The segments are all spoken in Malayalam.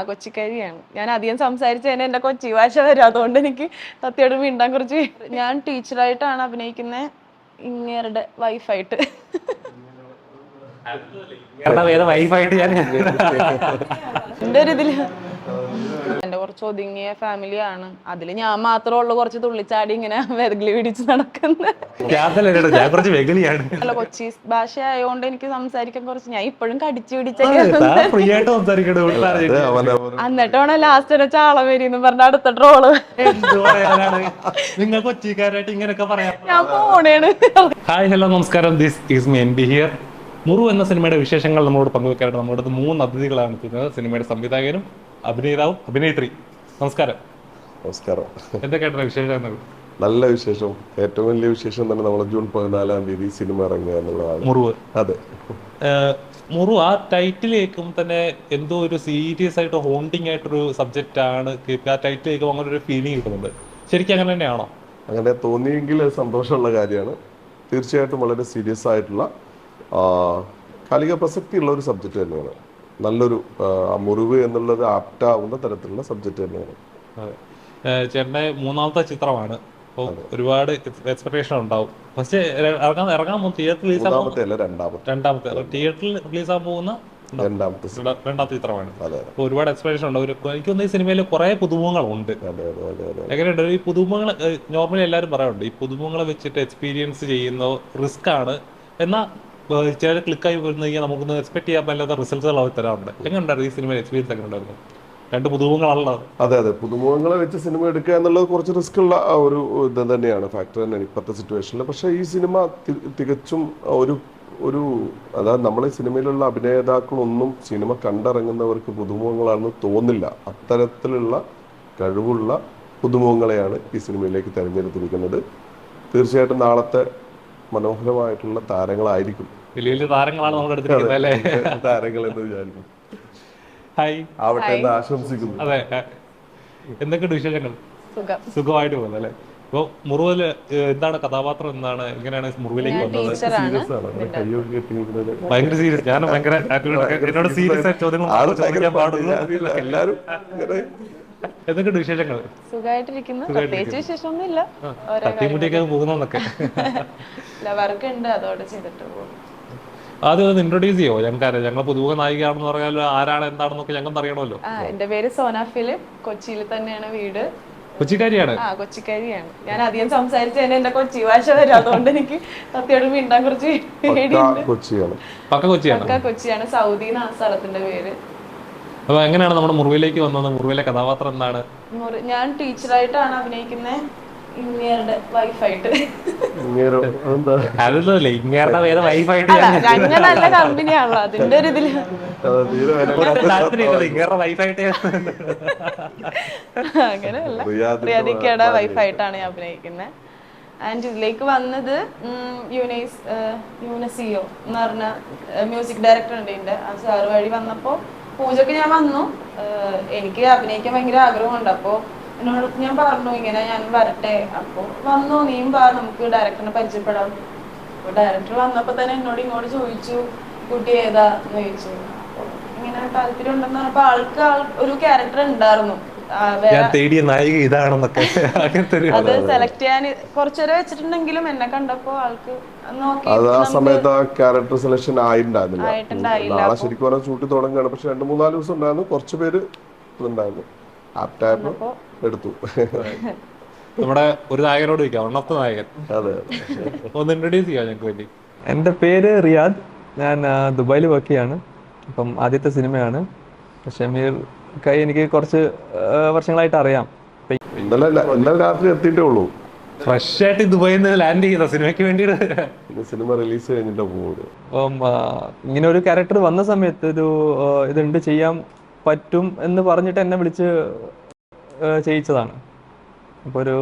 കൊച്ചിക്കാരിയാണ്. ഞാൻ അധികം സംസാരിച്ചതിന് എന്റെ കൊച്ചി ഭാഷ വരും, അതുകൊണ്ട് എനിക്ക് സത്യയോട് വീണ്ടാൻ കുറച്ച്. ഞാൻ ടീച്ചറായിട്ടാണ് അഭിനയിക്കുന്നത്, ഇങ്ങേരുടെ വൈഫായിട്ട്. എന്റെ ഒരു ഇതില് എന്റെ കുറച്ച് ഒതുങ്ങിയ ഫാമിലിയാണ്. അതില് ഞാൻ മാത്രമേ ഉള്ളൂ കുറച്ച് തുള്ളിച്ചാടി ഇങ്ങനെ വെതകിലി പിടിച്ച് നടക്കുന്നത്. അല്ല, കൊച്ചി ഭാഷ ആയതുകൊണ്ട് എനിക്ക് സംസാരിക്കാൻ കുറച്ച്, ഞാൻ ഇപ്പോഴും കടിച്ചു പിടിച്ചൊക്കെ. എന്നിട്ടാണ് ലാസ്റ്റ് ഒരു ചാളം വരിന്ന് പറഞ്ഞ അടുത്ത ട്രോള്. നിങ്ങൾ കൊച്ചിക്കാരായിട്ട് ഇങ്ങനെയൊക്കെ പറയാം. ഞാൻ പോണേണ്. ഹായ്, ഹലോ, നമസ്കാരം. This is me NB here. Muru എന്ന സിനിമയുടെ വിശേഷങ്ങൾ നമ്മളോട് പങ്കുവെക്കാനായിട്ട് നമ്മുടെ അടുത്ത് 3 അതിഥികളാണ് എത്തുന്നത്. സിനിമയുടെ സംവിധായകനും അഭിനേതാവും അഭിനേത്രി. നമസ്കാരം. നമസ്കാരം. എന്തൊക്കെയായിട്ടുള്ള വിശേഷങ്ങൾ? നല്ല വിശേഷം. ഏറ്റവും വലിയ വിശേഷം തന്നെ നമ്മൾ ജൂൺ 14-ാം തീയതി സിനിമ ഇറങ്ങുക എന്നുള്ളതാണ്. മുറിവ്. അതെ, മുറു ആ ടൈറ്റിൽ കേൾക്കുമ്പോൾ തന്നെ എന്തോ ഒരു സീരിയസ് ആയിട്ട് ഹോണ്ടിങ് ആയിട്ടൊരു സബ്ജക്റ്റ് ആണ്. ആ ടൈറ്റിൽ കേൾക്കുമ്പോൾ അങ്ങനെ ഒരു ഫീലിംഗ് കിട്ടുന്നുണ്ട്. ശരിക്കും അങ്ങനെ തന്നെയാണോ? അങ്ങനെ തോന്നിയെങ്കിൽ സന്തോഷമുള്ള കാര്യമാണ്. തീർച്ചയായിട്ടും വളരെ സീരിയസ് ആയിട്ടുള്ള കാലിക പ്രസക്തിയുള്ള ഒരു സബ്ജക്റ്റ് തന്നെയാണ്. നല്ലൊരു മുറിവ് എന്നുള്ളത് ആപ്റ്റാവുന്ന തരത്തിലുള്ള സബ്ജക്റ്റ് തന്നെയാണ്. ചേട്ടൻ്റെ 3ാമത്തെ ചിത്രമാണ്. അപ്പോൾ ഒരുപാട് എക്സ്പെക്ടേഷൻ ഉണ്ടാവും. ഫസ്റ്റ് ഇറങ്ങാൻ പോകുന്ന തിയേറ്ററിൽ രണ്ടാമത്തെ തിയേറ്ററിൽ റിലീസ് ആകാൻ പോകുന്ന രണ്ടാമത്തെ ചിത്രമാണ്. അപ്പോൾ ഒരുപാട് എക്സ്പെക്ടേഷൻ ഉണ്ട്. എനിക്ക് തോന്നുന്നു ഈ സിനിമയിൽ കുറെ പുതുമുഖങ്ങളുണ്ട്. എങ്ങനെയുണ്ട് ഈ പുതുമുഖങ്ങൾ? നോർമലി എല്ലാവരും പറയാറുണ്ട് ഈ പുതുമുഖങ്ങളെ വെച്ചിട്ട് എക്സ്പീരിയൻസ് ചെയ്യുന്ന റിസ്ക് ആണ്, എന്നാൽ ചില ക്ലിക്കായി വരുന്ന നമുക്കൊന്ന് എക്സ്പെക്ട് ചെയ്യാൻ പറ്റാത്ത റിസൾട്ടുകൾ അവർ തരാറുണ്ട്. എങ്ങനെയുണ്ടായിരുന്നു ഈ സിനിമയിൽ എക്സ്പീരിയൻസ്? എങ്ങനെ ഉണ്ടായിരുന്നു? 2 പുതുമുഖങ്ങളാണല്ലോ. അതെ, പുതുമുഖങ്ങളെ വെച്ച് സിനിമ എടുക്കുക എന്നുള്ളത് കുറച്ച് റിസ്ക് ഉള്ള ഒരു ഇത് തന്നെയാണ്, ഫാക്ടർ തന്നെയാണ് ഇപ്പോഴത്തെ സിറ്റുവേഷനിൽ. പക്ഷേ ഈ സിനിമ തികച്ചും ഒരു അതായത് നമ്മളെ സിനിമയിലുള്ള അഭിനേതാക്കളൊന്നും സിനിമ കണ്ടിറങ്ങുന്നവർക്ക് പുതുമുഖങ്ങളാണെന്ന് തോന്നില്ല. അത്തരത്തിലുള്ള കഴിവുള്ള പുതുമുഖങ്ങളെയാണ് ഈ സിനിമയിലേക്ക് തിരഞ്ഞെടുത്തിരിക്കുന്നത്. തീർച്ചയായിട്ടും നാളത്തെ മനോഹരമായിട്ടുള്ള താരങ്ങളായിരിക്കും. വലിയ വലിയ താരങ്ങളാണ് നമ്മൾ എടുത്തിരിക്കുന്നത് അല്ലേ? താരങ്ങൾ എന്ന് വിചാരിക്കും. ഹായ് ആവട്ടെ എന്ന് ആശംസിക്കുന്നു. അതെ, എന്തൊക്കെയുണ്ട് വിശേഷങ്ങൾ? സുഖമായിട്ട് പോകുന്നത് അല്ലേ? ഇപ്പോൾ മുറിവില് എന്താണ് കഥാപാത്രം, എന്താണ്, എങ്ങനെയാണ് മുറിവിലേക്ക് വന്നത്? ഭയങ്കര സീരിയസ്. ഞാൻ ഭയങ്കര എന്നോട് സീരിയസ് ആയ ചോദ്യങ്ങൾ ചോദിക്കാൻ പാടുള്ളൂ. എല്ലാവരും എന്തൊക്കെയുണ്ട് വിശേഷങ്ങൾ? സുഖമായിട്ടിരിക്കുന്നു. പ്രത്യേകിച്ച് വിശേഷമൊന്നുമില്ല. തട്ടിമുട്ടിയൊക്കെ പോകുന്നൊക്കെ വർക്ക് ഉണ്ട്, അതോടെ ചെയ്തിട്ട് പോകും. ആദ്യം ഒന്ന് ഇൻട്രൊഡ്യൂസ് ചെയ്യോ? ഞങ്ങൾക്ക് ഞങ്ങൾ പുതുമുഖ നായികയാണെന്ന് പറഞ്ഞാൽ ആരാണ് എന്താണെന്നൊക്കെ ഞങ്ങൾക്ക് അറിയണമല്ലോ. എന്റെ പേര് സോന ഫിലിപ്പ്. കൊച്ചിയിൽ തന്നെയാണ് വീട്. കൊച്ചിക്കാരിയാണ്? കൊച്ചിക്കാരിയാണ്. ഞാൻ അധികം സംസാരിച്ചതിന് എന്റെ കൊച്ചി ഭാഷ വരും, അതുകൊണ്ട് എനിക്ക് സത്യയോട് വീണ്ടാൻ കുറച്ച് പേടിയുണ്ട്. പക്ക കൊച്ചിയാണ്. സൗദി എന്നാണ് സ്ഥലത്തിന്റെ പേര്. അപ്പൊ എങ്ങനെയാണ് നമ്മുടെ മുറിവിലേക്ക് വന്നത്? മുറിവിലെ കഥാപാത്രം എന്താണ്? ഞാൻ ടീച്ചറായിട്ടാണ് അഭിനയിക്കുന്നത്, ഇങ്ങേരുടെ വൈഫായിട്ട്. ഞങ്ങൾ നല്ല കമ്പനിയാണല്ലോ, അതിന്റെ ഒരു ഇതില് അങ്ങനെയല്ല. റിയാദിക്കയുടെ വൈഫായിട്ടാണ് ഞാൻ അഭിനയിക്കുന്നത്. ആൻഡ് ഇതിലേക്ക് വന്നത് യൂനസിയോ എന്ന് പറഞ്ഞ മ്യൂസിക് ഡയറക്ടർ ഉണ്ട് ഇതിന്റെ. ആ സാറ് വഴി വന്നപ്പോ പൂജക്ക് ഞാൻ വന്നു. എനിക്ക് അഭിനയിക്കാൻ ഭയങ്കര ആഗ്രഹമുണ്ട്. അപ്പോൾ എന്നോട് ഞാൻ പറഞ്ഞു ഇങ്ങനെ ഞാൻ വരട്ടെ. അപ്പോൾ വന്നു, നീയും വാ, നമുക്ക് ഡയറക്ടറിനെ പരിചയപ്പെടാം. അപ്പോൾ ഡയറക്ടർ വന്നപ്പോൾ തന്നെ എന്നോട് ഇങ്ങോട്ട് ചോദിച്ചു, കുട്ടി ഏതാ എന്ന് ചോദിച്ചു. അപ്പോൾ ഇങ്ങനെ താല്പര്യം ഉണ്ടെന്ന് പറഞ്ഞപ്പോൾ ആൾക്ക് ഒരു ക്യാരക്ടർ ഉണ്ടായിരുന്നു, അത് സെലക്ട് ചെയ്യാൻ കുറച്ചേരം വെച്ചിട്ടുണ്ടെങ്കിലും എന്നെ കണ്ടപ്പോ ആൾക്ക് ക്യാരക്ടർ സെലക്ഷൻ ആയിട്ടുണ്ടായിരുന്നില്ല. നാളെ ശരിക്കും പറഞ്ഞാൽ ഷൂട്ട് തുടങ്ങുകയാണ്. പക്ഷെ 2-3-4 ദിവസം ഉണ്ടായിരുന്നു, കുറച്ച് പേര് ഉണ്ടായിരുന്നു, ആപ്റ്റായപ്പോ എടുത്തു. നമ്മുടെ ഒരു നായകനോട് ചോദിക്കാം, ഒന്നാമത്തെ നായകൻ. അതെ, ഒന്ന് ഇൻട്രൊഡ്യൂസ് ചെയ്യാം ഞങ്ങൾക്ക് വേണ്ടി. എൻ്റെ പേര് റിയാദ്. ഞാൻ ദുബായിൽ വർക്ക് ചെയ്യാണ്. അപ്പം ആദ്യത്തെ സിനിമയാണ്. ഷമീർ കൈ എനിക്ക് കുറച്ച് വർഷങ്ങളായിട്ട് അറിയാം. ഇന്നലെ രാത്രി എത്തിയിട്ടേ ഉള്ളൂ. ഫ്രഷ് ആയിട്ട് ദുബായിൽ നിന്ന് ലാൻഡ് ചെയ്ത സിനിമയ്ക്ക് വേണ്ടിയിട്ട്. സിനിമ റിലീസ് കഴിഞ്ഞിട്ട് പോകുന്നത്. അപ്പം ഇങ്ങനെ ഒരു ക്യാരക്ടർ വന്ന സമയത്ത് ഇതുണ്ട്, ചെയ്യാൻ പറ്റും എന്ന് പറഞ്ഞിട്ട് എന്നെ വിളിച്ച് ചെയ്യിച്ചതാണ്. അപ്പോൾ ഒരു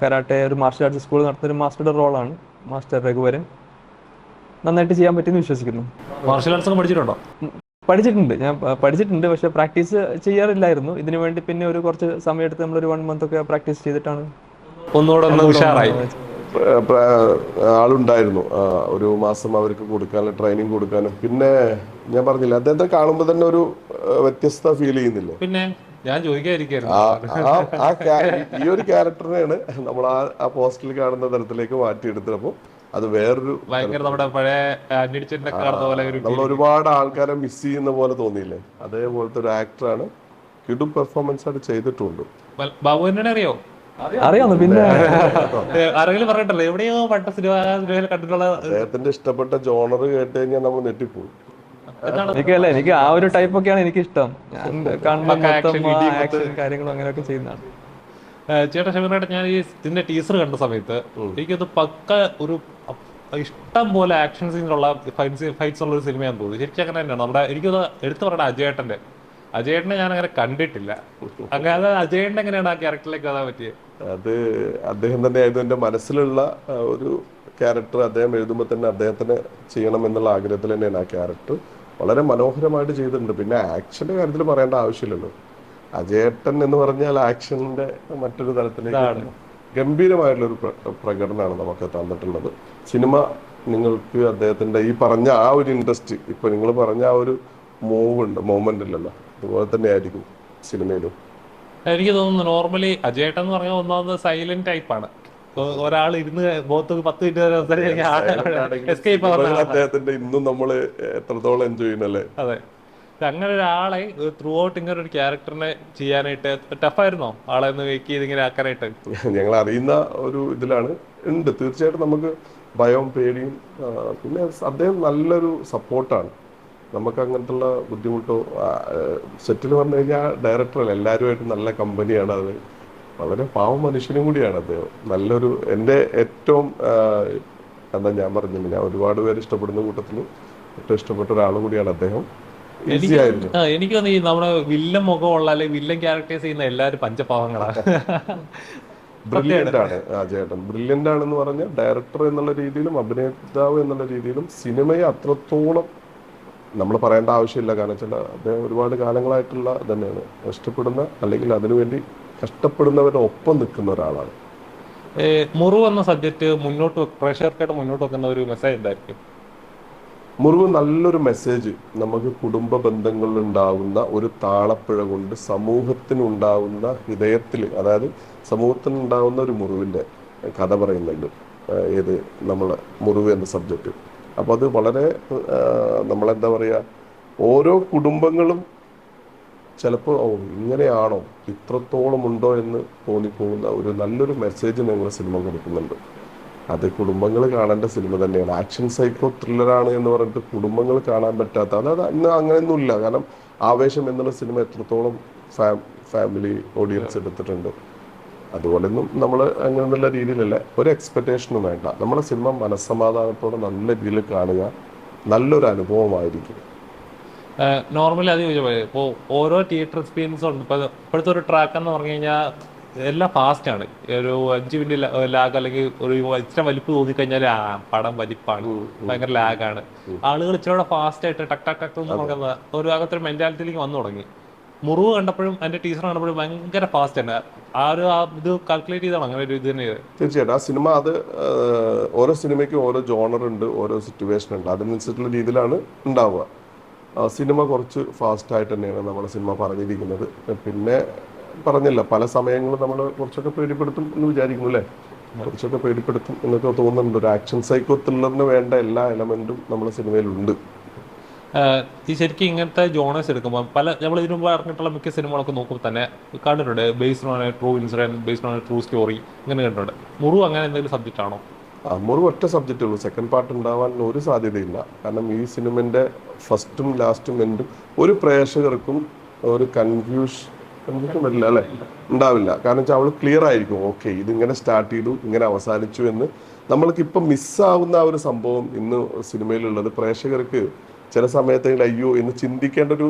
കരാട്ടെ, ഒരു മാർഷൽ ആർട്സ് സ്കൂൾ നടത്തുന്ന ഒരു മാസ്റ്ററുടെ റോളാണ്. മാസ്റ്റർ രഘുവരൻ. നന്നായിട്ട് ചെയ്യാൻ പറ്റുമെന്ന് വിശ്വസിക്കുന്നു. മാർഷൽ ആർട്സ് ഒക്കെ പഠിച്ചിട്ടുണ്ടോ? ഞാൻ പഠിച്ചിട്ടുണ്ട്, പക്ഷെ പ്രാക്ടീസ് ചെയ്യാറില്ലായിരുന്നു. ഇതിനു വേണ്ടി പിന്നെ ഒരു കുറച്ച് സമയം എടുത്ത് നമ്മളൊരു 1 month ഒക്കെ പ്രാക്ടീസ് ചെയ്തിട്ടാണ് ഒന്നുകൂടെ ഉഷാറായി. ആളുണ്ടായിരുന്നു 1 മാസം അവർക്ക് കൊടുക്കാനും ട്രെയിനിങ് കൊടുക്കാനും. പിന്നെ ഞാൻ പറഞ്ഞില്ല, അദ്ദേഹത്തെ കാണുമ്പോൾ തന്നെ ഒരു വ്യത്യസ്ത ഫീൽ ചെയ്യുന്നില്ലേ? പിന്നെ ഞാൻ ചോദിക്കാതിരിക്കായിരുന്നു. ഈ ഒരു ക്യാരക്ടറിനെയാണ് നമ്മൾ ആ പോസ്റ്ററിൽ കാണുന്ന തരത്തിലേക്ക് മാറ്റിയെടുത്തപ്പോൾ അത് വേറൊരു ഭയങ്കര നമ്മുടെ പഴയ അന്യടിച്ചെന്നെ കാണുന്ന പോലെ ഒരു നമ്മൾ ഒരുപാട് ആൾക്കാരെ മിസ് ചെയ്യുന്ന പോലെ തോന്നിയില്ലേ? അതേപോലത്തെ ഒരു ആക്ടറാണ്. കിടും പെർഫോമൻസ് ആയിട്ട് ചെയ്തിട്ടുണ്ട്. ബാബുവിനെ അറിയോ? അറിയാമോ? പിന്നെ ആരെങ്കിലും പറഞ്ഞിട്ടല്ലോ എവിടെയോ പട്ട സിനിമയിൽ കണ്ടിട്ടുള്ള. അദ്ദേഹത്തിന്റെ ഇഷ്ടപ്പെട്ട ജോണർ കേട്ട് കഴിഞ്ഞാൽ നമ്മൾ നെട്ടിപ്പോയി. എനിക്ക് ആ ഒരു ടൈപ്പ് ഒക്കെയാണ് എനിക്ക് ഇഷ്ടം. ഞാൻ കാണുന്ന കാര്യങ്ങളും അങ്ങനെയൊക്കെ ചെയ്യുന്നതാണ്. ചേട്ടാ ഷമീറായിട്ട് ഞാൻ ഈ ഇതിന്റെ ടീസർ കണ്ട സമയത്ത് എനിക്കത് പക്ക ഒരു ഇഷ്ടം പോലെ ആക്ഷൻ സീൻസുള്ള ഫൈറ്റ്സ് ഉള്ള ഒരു സിനിമയാന്ന് തോന്നുന്നു. ശരിക്കും അങ്ങനെ തന്നെയാണ്. നമ്മുടെ എനിക്കത് എടുത്തു പറയണ അജയേട്ടനെ ഞാൻ അങ്ങനെ കണ്ടിട്ടില്ല. അങ്ങനെ അജയേട്ടൻ എങ്ങനെയാണ് ആ ക്യാരക്ടറിലേക്ക് വരാൻ പറ്റിയത്? അത് അദ്ദേഹം തന്നെ ആയിരുന്നു എൻ്റെ മനസ്സിലുള്ള ഒരു ക്യാരക്ടർ. അദ്ദേഹം എഴുതുമ്പോൾ തന്നെ അദ്ദേഹത്തിന് ചെയ്യണം എന്നുള്ള ആഗ്രഹത്തിൽ തന്നെയാണ് ആ ക്യാരക്ടർ വളരെ മനോഹരമായിട്ട് ചെയ്തിട്ടുണ്ട്. പിന്നെ ആക്ഷന്റെ കാര്യത്തിൽ പറയേണ്ട ആവശ്യമില്ലല്ലോ. അജയേട്ടൻ എന്ന് പറഞ്ഞാൽ ആക്ഷന്റെ മറ്റൊരു തലത്തിലേക്ക് ഗംഭീരമായിട്ടുള്ളൊരു പ്രകടനമാണ് നമുക്ക് തന്നിട്ടുള്ളത്. സിനിമ നിങ്ങൾക്ക് അദ്ദേഹത്തിന്റെ ഈ പറഞ്ഞ ആ ഒരു ഇൻട്രസ്റ്റ്, ഇപ്പൊ നിങ്ങൾ പറഞ്ഞ ആ ഒരു മൂവ്മെന്റ് ഉണ്ടല്ലോ, അതുപോലെ തന്നെ ആയിരിക്കും സിനിമയിലും. എനിക്ക് തോന്നുന്നു നോർമലി അജയേട്ടൻ എന്ന് പറഞ്ഞാൽ ഒന്നാമത് സൈലന്റ് ടൈപ്പാണ്. ഒരാൾ ഇരുന്ന് ബോത്ത് 10 മിനിറ്റ് എസ്കേപ്പ് അദ്ദേഹത്തിന്റെ ഇന്നും നമ്മള് എത്രത്തോളം എൻജോയ് ചെയ്യുന്നല്ലേ. അതെ, അങ്ങനെ ഒരാളെ ത്രൂ ഔട്ട് ഇങ്ങനെ ഒരു ക്യാരക്ടറിനെ ചെയ്യാനായിട്ട് ടഫായിരുന്നോ ആളെ ഒന്ന് വെക്ക് ചെയ്ത് ഇങ്ങനെ ആക്കാനായിട്ട്? ഞങ്ങൾ അറിയുന്ന ഒരു ഇതിലാണ് ഉണ്ട്. തീർച്ചയായിട്ടും നമുക്ക് ഭയവും പേടിയും, പിന്നെ അദ്ദേഹം നല്ലൊരു സപ്പോർട്ടാണ്. നമുക്ക് അങ്ങനത്തുള്ള ബുദ്ധിമുട്ടോ സെറ്റിൽ വന്നു കഴിഞ്ഞാൽ ഡയറക്ടറല്ല, എല്ലാവരുമായിട്ട് നല്ല കമ്പനിയാണ്. അത് വളരെ പാവം മനുഷ്യനും കൂടിയാണ് അദ്ദേഹം. നല്ലൊരു എൻ്റെ ഏറ്റവും എന്താ ഞാൻ പറഞ്ഞില്ല, ഞാൻ ഒരുപാട് പേര് ഇഷ്ടപ്പെടുന്ന കൂട്ടത്തിൽ ഏറ്റവും ഇഷ്ടപ്പെട്ട ഒരാൾ കൂടിയാണ് അദ്ദേഹം. ഈസി ആയിരുന്നു. എനിക്ക് തോന്നുന്നു ഈ നമ്മുടെ വില്ലൻ മുഖമുള്ള അല്ലെങ്കിൽ വില്ലൻ ക്യാരക്ടേഴ്സ് ചെയ്യുന്ന എല്ലാവരും പഞ്ചപാവങ്ങളാണ്. ബ്രില്യൻ്റ് ആണ് അജയേട്ടൻ. ബ്രില്യൻ്റ് ആണെന്ന് പറഞ്ഞാൽ ഡയറക്ടർ എന്നുള്ള രീതിയിലും അഭിനേതാവ് എന്നുള്ള രീതിയിലും സിനിമയെ അത്രത്തോളം നമ്മൾ പറയേണ്ട ആവശ്യമില്ല. കാരണം വെച്ചാൽ അദ്ദേഹം ഒരുപാട് കാലങ്ങളായിട്ടുള്ള തന്നെയാണ് ഇഷ്ടപ്പെടുന്ന അല്ലെങ്കിൽ അതിനുവേണ്ടി കഷ്ടപ്പെടുന്നവരുടെ ഒപ്പം നിൽക്കുന്ന ഒരാളാണ്. മുറിവ് എന്ന സബ്ജക്ട് പ്രേക്ഷകർക്കായിട്ട് മുന്നോട്ട് വെക്കുന്ന ഒരു മെസ്സേജ് എന്തായിരിക്കും? മുറിവ് നല്ലൊരു മെസ്സേജ്. നമുക്ക് കുടുംബ ബന്ധങ്ങളിൽ ഉണ്ടാവുന്ന ഒരു താളപ്പിഴ കൊണ്ട് സമൂഹത്തിനുണ്ടാവുന്ന ഹൃദയത്തിൽ, അതായത് സമൂഹത്തിനുണ്ടാവുന്ന ഒരു മുറിവിൻ്റെ കഥ പറയുന്നുണ്ട് ഏത് നമ്മളെ മുറിവ് എന്ന സബ്ജക്റ്റ്. അപ്പോൾ അത് വളരെ നമ്മളെന്താ പറയുക, ഓരോ കുടുംബങ്ങളും ചിലപ്പോൾ ഇങ്ങനെയാണോ, ഇത്രത്തോളം ഉണ്ടോ എന്ന് തോന്നിപ്പോകുന്ന ഒരു നല്ലൊരു മെസ്സേജ് ഞങ്ങൾ സിനിമ കൊടുക്കുന്നുണ്ട്. അത് കുടുംബങ്ങൾ കാണേണ്ട സിനിമ തന്നെയാണ്. ആക്ഷൻ സൈക്കോ ത്രില്ലറാണ് എന്ന് പറഞ്ഞിട്ട് കുടുംബങ്ങൾ കാണാൻ പറ്റാത്ത, അതായത് ഇന്ന് അങ്ങനെയൊന്നുമില്ല. കാരണം ആവേശം എന്നുള്ള സിനിമ എത്രത്തോളം ഫാമിലി ഓഡിയൻസ് എടുത്തിട്ടുണ്ട്. അതുപോലെയൊന്നും നമ്മൾ അങ്ങനെയുള്ള രീതിയിലല്ല, ഒരു എക്സ്പെക്റ്റേഷനും വേണ്ട. നമ്മളെ സിനിമ മനസ്സമാധാനത്തോടെ നല്ല രീതിയിൽ കാണുക, നല്ലൊരു അനുഭവമായിരിക്കും. നോർമലി അത് ചോദിച്ചാൽ ഇപ്പോൾ ഓരോ തിയേറ്റർ എക്സ്പീരിയൻസും ഉണ്ട്. ഇപ്പോഴത്തെ ഒരു ട്രാക്ക് എന്ന് പറഞ്ഞു കഴിഞ്ഞാൽ എല്ലാം ഫാസ്റ്റാണ്. ഒരു 5 മിനിറ്റ് ലാഗ് അല്ലെങ്കിൽ ഒരു ഇച്ചിരി വലിപ്പ് തോന്നിക്കഴിഞ്ഞാൽ പടം വലിപ്പാണ്, ഭയങ്കര ലാഗാണ്. ആളുകൾ ഇച്ചിരി ഫാസ്റ്റ് ആയിട്ട് ടക്ക് ടക്ക് ടക്ക് എന്ന് പറയുന്ന ഒരു അകത്തൊരു മെന്റാലിറ്റിയിലേക്ക് വന്നു തുടങ്ങി. മുറിവ് കണ്ടപ്പോഴും അതിന്റെ ടീച്ചർ കണ്ടപ്പോഴും ഭയങ്കര ഫാസ്റ്റ് ആണ്. ഇത് കാൽക്കുലേറ്റ് ചെയ്താണ് അങ്ങനെ ഒരു ഇത് തന്നെ. തീർച്ചയായിട്ടും ആ സിനിമ അത് ഓരോ സിനിമയ്ക്കും ഓരോ ജോണർ ഉണ്ട്, ഓരോ സിറ്റുവേഷൻ ഉണ്ട്. അതിനനുസരിച്ചുള്ള രീതിയിലാണ് ഉണ്ടാവുക. സിനിമ കുറച്ച് ഫാസ്റ്റായിട്ട് തന്നെയാണ് നമ്മുടെ സിനിമ പറഞ്ഞിരിക്കുന്നത്. പിന്നെ പറഞ്ഞില്ല, പല സമയങ്ങളും നമ്മൾ കുറച്ചൊക്കെ പേടിപ്പെടുത്തും എന്ന് വിചാരിക്കുന്നു അല്ലേ, കുറച്ചൊക്കെ പേടിപ്പെടുത്തും എന്നൊക്കെ തോന്നുന്നുണ്ട്. ഒരു ആക്ഷൻ സൈക്കോ ത്രില്ലറിന് വേണ്ട എല്ലാ എലമെന്റും നമ്മുടെ സിനിമയിലുണ്ട്. ഈ ശരിക്കും ഇങ്ങനത്തെ ജോണേഴ്സ് എടുക്കുമ്പോൾ നമ്മൾ ഇതിനു മുമ്പ് ഇറങ്ങിയിട്ടുള്ള മിക്ക സിനിമകളൊക്കെ നോക്കുമ്പോൾ തന്നെ കണ്ടിട്ടുണ്ട് based on A true incident, based on A true story, ഇങ്ങനെ കണ്ടിട്ടുണ്ട്. മുറിവ് അങ്ങനെ എന്തെങ്കിലും സബ്ജക്റ്റ് ആണോ? മുറിവ് ഒറ്റ സബ്ജക്റ്റേ ഉള്ളൂ. സെക്കൻഡ് പാർട്ട് ഉണ്ടാവാൻ ഒരു സാധ്യതയില്ല. കാരണം ഈ സിനിമന്റെ ഫസ്റ്റും ലാസ്റ്റും എൻഡും ഒരു പ്രേക്ഷകർക്കും ഒരു കൺഫ്യൂഷൻ വരില്ല അല്ലെ, ഉണ്ടാവില്ല. കാരണം വെച്ചാൽ അവൾ ക്ലിയർ ആയിരിക്കും, ഓക്കെ ഇതിങ്ങനെ സ്റ്റാർട്ട് ചെയ്തു ഇങ്ങനെ അവസാനിച്ചു എന്ന്. നമ്മൾക്ക് ഇപ്പം മിസ്സാവുന്ന ആ ഒരു സംഭവം ഇന്ന് സിനിമയിലുള്ളത് പ്രേക്ഷകർക്ക് ചില സമയത്തെങ്കിലും അയ്യോ എന്ന് ചിന്തിക്കേണ്ട ഒരു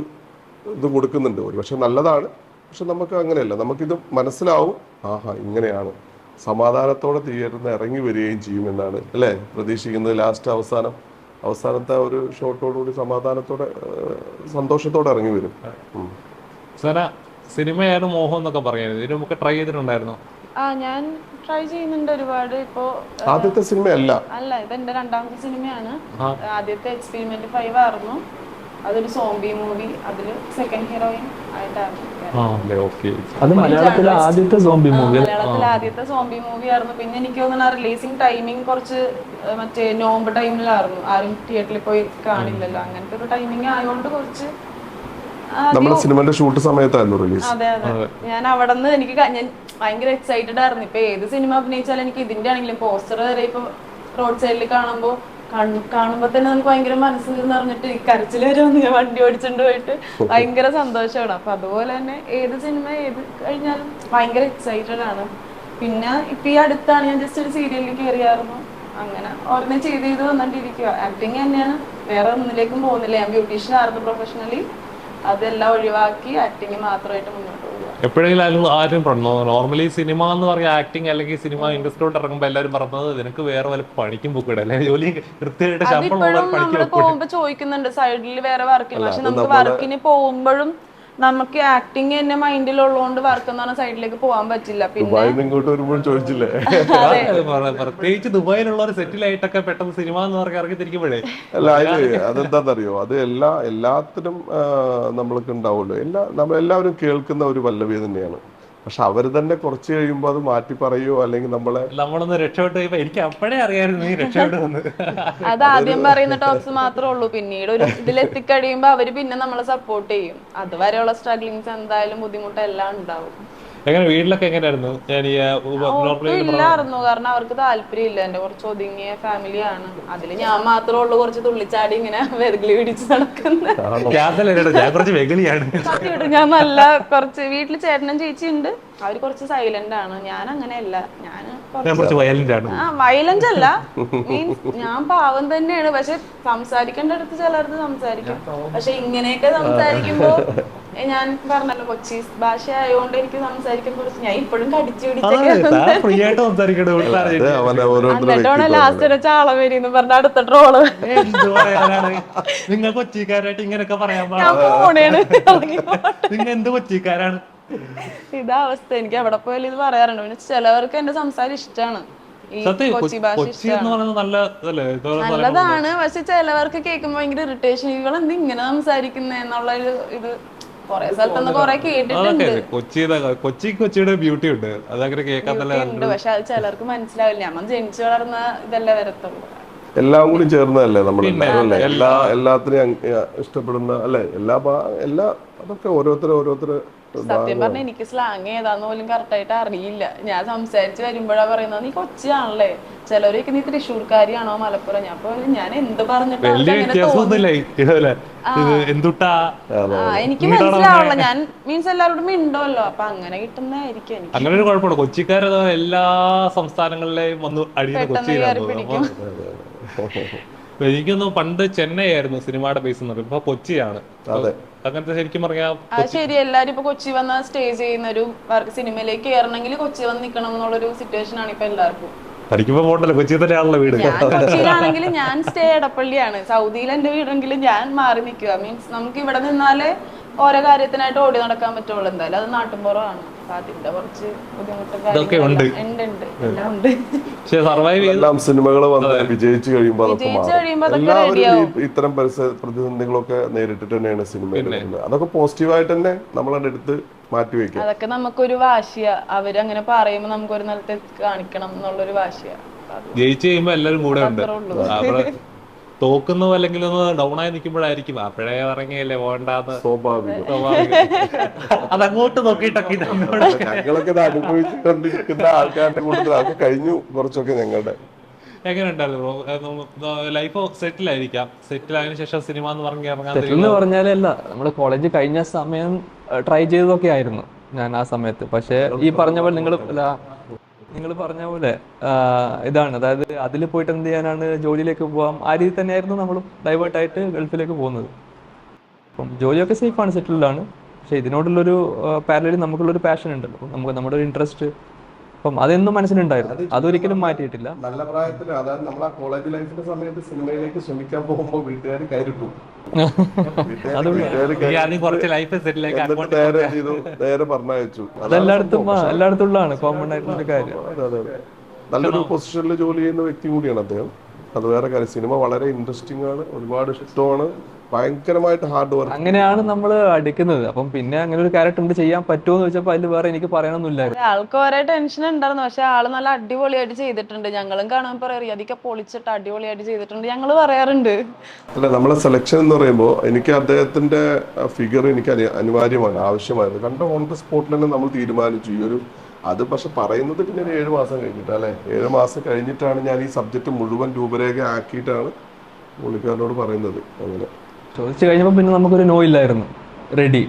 ഇത് കൊടുക്കുന്നുണ്ട്. ഒരു പക്ഷെ നല്ലതാണ്, പക്ഷെ നമുക്ക് അങ്ങനെയല്ല, നമുക്കിത് മനസ്സിലാവും, ആഹാ ഇങ്ങനെയാണ്. സമാധാനത്തോടെ തിയേറ്ററിൽ ഇറങ്ങി വരികയും ചെയ്യുമെന്നാണ് അല്ലേ പ്രതീക്ഷിക്കുന്നത്. ലാസ്റ്റ് അവസാനത്തെ ഒരു ഷോട്ടോടുകൂടി സമാധാനത്തോടെ സന്തോഷത്തോടെ ഇറങ്ങി വരും. സിനിമയാണ് മോഹം എന്നൊക്കെ പറയുന്നത്, ഇതിന് നമുക്ക് ട്രൈ ചെയ്തിട്ടുണ്ടായിരുന്നു. ഞാൻ ട്രൈ ചെയ്യുന്നുണ്ട് ഒരുപാട്. ഇപ്പോ ആദ്യത്തെ സിനിമയല്ല, ഇതെന്റെ രണ്ടാമത്തെ സിനിമയാണ്. ആദ്യത്തെ എക്സ്പെരിമെന്റ് 5 ആയിരുന്നു. അതൊരു സോംബി മൂവി, അതില് സെക്കൻഡ് ഹീറോയിൻ ആയിട്ടായിരുന്നു. അത് മലയാളത്തിലെ ആദ്യത്തെ സോംബി മൂവി. മലയാളത്തിലെ ആദ്യത്തെ സോംബി മൂവി ആയിരുന്നു. പിന്നെ എനിക്ക് തോന്നുന്നു റിലീസിങ് ടൈമിങ് കുറച്ച് മറ്റേ നോമ്പ് ടൈമിലായിരുന്നു, ആരും തിയേറ്ററിൽ പോയി കാണില്ലല്ലോ, അങ്ങനത്തെ ഒരു ടൈമിങ് ആയതുകൊണ്ട് കുറച്ച് നമ്മുടെ സിനിമയുടെ ഷൂട്ട് സമയത്തായിരുന്നു റിലീസ്. അതെ അതെ, ഞാൻ അവിടെ നിന്ന് ഞാൻ ഭയങ്കര എക്സൈറ്റഡ് ആയിരുന്നു. ഇപ്പൊ ഏത് സിനിമ അഭിനയിച്ചാലും എനിക്ക് ഇതിന്റെ ആണെങ്കിലും പോസ്റ്റർ വരെ ഇപ്പൊ റോഡ് സൈഡിൽ കാണുമ്പോ തന്നെ നമുക്ക് ഭയങ്കര മനസ്സിൽ നിറഞ്ഞിട്ട് കരച്ചിൽ വരെ വന്ന് ഞാൻ വണ്ടി ഓടിച്ചുകൊണ്ട് പോയിട്ട് ഭയങ്കര സന്തോഷമാണ്. അപ്പൊ അതുപോലെ തന്നെ ഏത് സിനിമ ഏത് കഴിഞ്ഞാലും ഭയങ്കര എക്സൈറ്റഡ് ആണ്. പിന്നെ ഇപ്പൊ ഈ അടുത്താണ് ഞാൻ ജസ്റ്റ് ഒരു സീരിയലിൽ കയറിയായിരുന്നു. അങ്ങനെ ഓരോന്നും ചെയ്ത് വന്നിട്ടിരിക്കുക. ആക്ടിങ് തന്നെയാണ്, വേറെ ഒന്നിലേക്കും പോകുന്നില്ല. ഞാൻ ബ്യൂട്ടീഷ്യൻ ആയിരുന്നു പ്രൊഫഷണലി, അതെല്ലാം ഒഴിവാക്കി ആക്ടിങ് മാത്രമായിട്ട് മുന്നോട്ട് പോകുക. എപ്പോഴെങ്കിലും ആരും പറഞ്ഞു നോർമലി സിനിമ എന്ന് പറഞ്ഞ ആക്ടിങ് അല്ലെങ്കിൽ സിനിമ ഇൻഡസ്ട്രിയോട്ട് ഇറങ്ങുമ്പോൾ എല്ലാവരും പറഞ്ഞത് നിനക്ക് വേറെ വല്ല പണിക്കും പോയിക്കൂടെ, അല്ലെങ്കിൽ ജോലി കൃത്യമായിട്ട് ശമ്പളം നമ്മള് പോകുമ്പോ ചോദിക്കുന്നുണ്ട് സൈഡിൽ വേറെ വർക്കിന്, പക്ഷെ നമുക്ക് വർക്കിന് പോകുമ്പോഴും നമുക്ക് ആക്ടിങ് തന്നെ മൈൻഡിലുള്ളതുകൊണ്ട് വർക്ക് എന്ന് പറഞ്ഞ സൈഡിലേക്ക് പോകാൻ പറ്റില്ല. പിന്നെ ഇങ്ങോട്ട് വരുമ്പോൾ ചോദിച്ചില്ലേ, പ്രത്യേകിച്ച് ദുബായിലുള്ളവർ സെറ്റിൽ ആയിട്ടൊക്കെ പെട്ടെന്ന് സിനിമ എന്ന് പറഞ്ഞ് ഇറങ്ങി തിരിക്കുമ്പോഴേ അല്ല അതെന്താണെന്നറിയോ, അത് എല്ലാത്തിനും നമ്മൾക്ക് ഉണ്ടാവുമല്ലോ. നമ്മളെല്ലാവരും കേൾക്കുന്ന ഒരു പല്ലവി തന്നെയാണ്. പക്ഷെ അവര് തന്നെ കുറച്ച് കഴിയുമ്പോ അത് മാറ്റി പറയോ അല്ലെങ്കിൽ നമ്മളൊന്ന് രക്ഷപ്പെട്ട് കഴിയുമ്പോ എനിക്ക് അപ്പോഴേ അറിയാമായിരുന്നു നീ രക്ഷപ്പെടുമെന്ന്. അത് ആദ്യം പറയുന്ന ടോക്സ് മാത്രമേ ഉള്ളൂ, പിന്നീട് ഒരു ഇതിലെത്തിക്കഴിയുമ്പോ അവര് പിന്നെ നമ്മളെ സപ്പോർട്ട് ചെയ്യും. അതുവരെയുള്ള സ്ട്രഗ്ലിങ്സ് എന്തായാലും ബുദ്ധിമുട്ടെല്ലാം ഉണ്ടാവും. എങ്ങനെ വീട്ടിലൊക്കെ എങ്ങനെയായിരുന്നു? ഇല്ലായിരുന്നു, കാരണം അവർക്ക് താല്പര്യം ഇല്ല. എന്റെ കുറച്ച് ഒതുങ്ങിയ ഫാമിലിയാണ്, അതില് ഞാൻ മാത്രമേ ഉള്ളൂ കുറച്ച് തുള്ളിച്ചാടി ഇങ്ങനെ വെറുകിളി പിടിച്ച് നടക്കുന്നത്. ഞാൻ നല്ല കുറച്ച് വീട്ടില് ചേട്ടനും ചേച്ചി ഉണ്ട്, അവര് കുറച്ച് സൈലന്റ് ആണ്. ഞാൻ അങ്ങനെയല്ല, ഞാൻ വയലന്റ് അല്ല, മീൻസ് ഞാൻ പാവം തന്നെയാണ്. പക്ഷെ സംസാരിക്കേണ്ട അടുത്ത് ചിലർക്ക് സംസാരിക്കും. പക്ഷെ ഇങ്ങനെയൊക്കെ സംസാരിക്കുമ്പോ ഞാൻ പറഞ്ഞല്ലോ കൊച്ചി ഭാഷ ആയതുകൊണ്ട് എനിക്ക് സംസാരിക്കാൻ കുറച്ച് ഞാൻ ഇപ്പോഴും കടിച്ചു പിടിച്ചിട്ടാണ് ലാസ്റ്റ് ഒരു ചാള വരിന്ന് പറഞ്ഞ അടുത്ത ട്രോള് നിങ്ങൾ കൊച്ചിക്കാരായിട്ട് ഇങ്ങനെയൊക്കെ പറയാൻ എന്ത് കൊച്ചിക്കാരാണ് ഇതാ അവസ്ഥ. എനിക്ക് എവിടെ പോയാലും ഇത് പറയാറുണ്ട്. പിന്നെ ചിലവർക്ക് എന്റെ സംസാരം ഇഷ്ടമാണ്, ഈ കൊച്ചി ഭാഷ ഇഷ്ടമാണ്, നല്ലതാണ്. പക്ഷെ ചിലവർക്ക് കേൾക്കുമ്പോ ഭയങ്കര ഇറിറ്റേഷൻ, ഇവളെന്ത് ഇങ്ങനെ സംസാരിക്കുന്നേന്നുള്ള ഒരു ഇത് കൊറേ സ്ഥലത്തുനിന്ന് കൊറേ കേട്ടിട്ടുണ്ട്. കൊച്ചിയുടെ ബ്യൂട്ടി ഉണ്ട്, അതങ്ങനെ കേൾക്കാൻ ഉണ്ട്. പക്ഷെ അത് ചിലർക്ക് മനസ്സിലാവില്ല. നമ്മൾ ജനിച്ചു വളർന്ന ഇതല്ലേ വരത്തുള്ളൂ. എല്ലാം കൂടി ചേർന്നതല്ലേ നമ്മളെല്ലാവരും അല്ലേ, എല്ലാത്തിനെയും ഇഷ്ടപ്പെടുന്ന അല്ലെ, എല്ലാ അതൊക്കെ ഓരോരുത്തർ. സത്യം പറഞ്ഞ എനിക്ക് സ്ലാങ് ഏതാന്ന് പോലും കറക്റ്റ് ആയിട്ട് അറിയില്ല. ഞാൻ സംസാരിച്ച് വരുമ്പോഴാ പറയുന്നത് നീ കൊച്ചിയാണല്ലേ, ചിലരൊക്കെ നീ തൃശ്ശൂർക്കാരിയാണോ മലപ്പുറം. ഞാൻ എന്ത് പറഞ്ഞിട്ടാണ് എനിക്ക് മനസ്സിലാവുള്ള, ഞാൻ മീൻസ് എല്ലാവരോടും മിണ്ടല്ലോ, അപ്പൊ അങ്ങനെ കിട്ടുന്നതായിരിക്കും എനിക്ക്. അങ്ങനെ ഒരു കുഴപ്പമില്ല, കൊച്ചിക്കാർ എല്ലാ സംസ്ഥാനങ്ങളിലെയും വന്ന് അടിയുന്ന പിടിക്കും. എനിക്കൊന്നും പണ്ട് ചെന്നൈ ആയിരുന്നു സിനിമയുടെ ബേസ് എന്ന് പറയുന്നത്, ഇപ്പൊ കൊച്ചിയാണ്. അങ്ങനത്തെ ശരിക്കും പറഞ്ഞാൽ ശരി, എല്ലാരും ഇപ്പൊ കൊച്ചി വന്ന സ്റ്റേ ചെയ്യുന്ന ഒരു വർക്ക് സിനിമയിലേക്ക് കയറണമെങ്കിൽ കൊച്ചി വന്ന് നിൽക്കണം എന്നുള്ളൊരു സിറ്റുവേഷൻ ആണ് ഇപ്പൊ എല്ലാവർക്കും. പഠിക്കുമ്പോ പോകണ്ടല്ലോ, കൊച്ചി തന്നെയാണല്ലോ വീട്. കൊച്ചിയിലാണെങ്കിൽ ഞാൻ സ്റ്റേ എടപ്പള്ളിയാണ്, സൗദിയിൽ എന്റെ വീടെങ്കിലും ഞാൻ മാറി നിൽക്കുക. മീൻസ് നമുക്ക് ഇവിടെ നിന്നാലേ ഓരോ കാര്യത്തിനായിട്ട് ഓടി നടക്കാൻ പറ്റുള്ളൂ. എന്തായാലും അത് നാട്ടുമ്പുറമാണ്, അതിന്റെ കുറച്ച് ബുദ്ധിമുട്ടൊക്കെ ഉണ്ട്. സിനിമകൾ വന്ന് വിജയിച്ചു കഴിയുമ്പോൾ എല്ലാവരും ഇത്തരം പ്രതിസന്ധികളൊക്കെ നേരിട്ടിട്ട് തന്നെയാണ് സിനിമയിൽ. അതൊക്കെ പോസിറ്റീവായിട്ട് തന്നെ നമ്മളെ എടുത്ത് മാറ്റി വെക്കും. അതൊക്കെ നമുക്കൊരു വാശിയാ, അവരങ്ങനെ പറയുമ്പോ നമുക്കൊരു നിലത്ത് കാണിക്കണം എന്നുള്ളൊരു വാശിയാ. ജയിച്ചു കഴിയുമ്പോ എല്ലാരും കൂടെ ഉണ്ട്. തോക്കുന്നോ അല്ലെങ്കിൽ ഒന്ന് ഡൗൺ ആയി നിൽക്കുമ്പോഴായിരിക്കും അപ്പോഴേ ഇറങ്ങിയല്ലേ പോകണ്ടാന്ന്. സ്വാഭാവികം. അതങ്ങോട്ട് നോക്കിയിട്ടൊക്കെ ഞങ്ങളൊക്കെ അനുഭവിച്ചുകൊണ്ടിരിക്കുന്ന ആൾക്കാരുടെ കൂട്ടത്തിൽ അത് കഴിഞ്ഞു കുറച്ചൊക്കെ. ഞങ്ങളുടെ എങ്ങനെ ഉണ്ടായിരുന്നു ലൈഫ്? സെറ്റിൽ ആയിരിക്കാം, സെറ്റിൽ ആയതിനു ശേഷം സിനിമ എന്ന് ഇറങ്ങാൻ പറഞ്ഞാലല്ല, നമ്മള് കോളേജ് കഴിഞ്ഞ സമയം ട്രൈ ചെയ്തതൊക്കെ ആയിരുന്നു ഞാൻ ആ സമയത്ത്. പക്ഷെ ഈ പറഞ്ഞ പോലെ നിങ്ങൾ പറഞ്ഞ പോലെ ഇതാണ്, അതായത് അതിൽ പോയിട്ട് എന്ത് ചെയ്യാനാണ്, ജോലിയിലേക്ക് പോവാം, ആ രീതി തന്നെയായിരുന്നു നമ്മളും ഡൈവേർട്ടായിട്ട് ഗൾഫിലേക്ക് പോകുന്നത്. അപ്പം ജോലിയൊക്കെ സേഫാണ്, സെറ്റിൽഡാണ്. പക്ഷെ ഇതിനോടുള്ളൊരു പാരലലി നമുക്കുള്ളൊരു പാഷൻ ഉണ്ടല്ലോ, നമുക്ക് നമ്മുടെ ഒരു ഇൻട്രസ്റ്റ്, അപ്പം അതെന്നും മനസ്സിലുണ്ടായിരുന്നു, അതൊരിക്കലും മാറ്റിയിട്ടില്ല. നല്ല പ്രായത്തിൽ, അതായത് നമ്മൾ ആ കോളേജ് ലൈഫിന്റെ സമയത്ത് സിനിമയിലേക്ക് ശ്രമിക്കാൻ പോകുമ്പോൾ വീട്ടുകാർ കയറിട്ടു, നേരെ പറഞ്ഞയച്ചു. എല്ലായിടത്തുള്ളതാണ് കോമൺ ആയിട്ടുള്ള കാര്യം. നല്ലൊരു പൊസിഷനിൽ ജോലി ചെയ്യുന്ന വ്യക്തി കൂടിയാണ് അദ്ദേഹം. അത് വേറെ കാര്യം. സിനിമ വളരെ ഇൻട്രസ്റ്റിംഗ് ആണ്, ഒരുപാട് ഇഷ്ടമാണ്, ഭയങ്കരമായിട്ട് ഹാർഡ് വർക്ക്. അങ്ങനെയാണ് നമ്മൾ അടുക്കുന്നത്. അപ്പം പിന്നെ അങ്ങനെ ഒരു ക്യാരക്ടർ ഉണ്ട്, ചെയ്യാൻ പറ്റുമോ എന്ന് ചോദിച്ചപ്പോൾ അതിൽ വേറെ എനിക്ക് പറയാനൊന്നുമില്ലായിരുന്നു. ആൾക്ക് ഓരോ ടെൻഷൻ ഉണ്ടായിരുന്നു, പക്ഷെ ആള് നല്ല അടിപൊളിയായിട്ട് ചെയ്തിട്ടുണ്ട്. ഞങ്ങളും കാണാൻ പറയാം അതൊക്കെ പൊളിച്ചിട്ട് അടിപൊളിയായിട്ട് ചെയ്തിട്ടുണ്ട് ഞങ്ങള് പറയാറുണ്ട്. അല്ല, നമ്മളെ സെലക്ഷൻ എന്ന് പറയുമ്പോൾ എനിക്ക് അദ്ദേഹത്തിന്റെ ഫിഗർ എനിക്ക് അനിവാര്യമാണ്, ആവശ്യമായിരുന്നു. കണ്ട ഓൺ ദ സ്പോട്ടിൽ തന്നെ നമ്മൾ തീരുമാനിച്ചു ഈ ഒരു അത്. പക്ഷെ പറയുന്നത് പിന്നെ ഒരു 7 മാസം കഴിഞ്ഞിട്ട് അല്ലെ, 7 മാസം കഴിഞ്ഞിട്ടാണ് ഞാൻ ഈ സബ്ജക്ട് മുഴുവൻ രൂപരേഖ ആക്കിയിട്ടാണ് പുള്ളിക്കാരനോട് പറയുന്നത്. അങ്ങനെ ചോദിച്ചു കഴിഞ്ഞപ്പോൾ പിന്നെ നമുക്കൊരു നോ ഇല്ലായിരുന്നു, റെഡി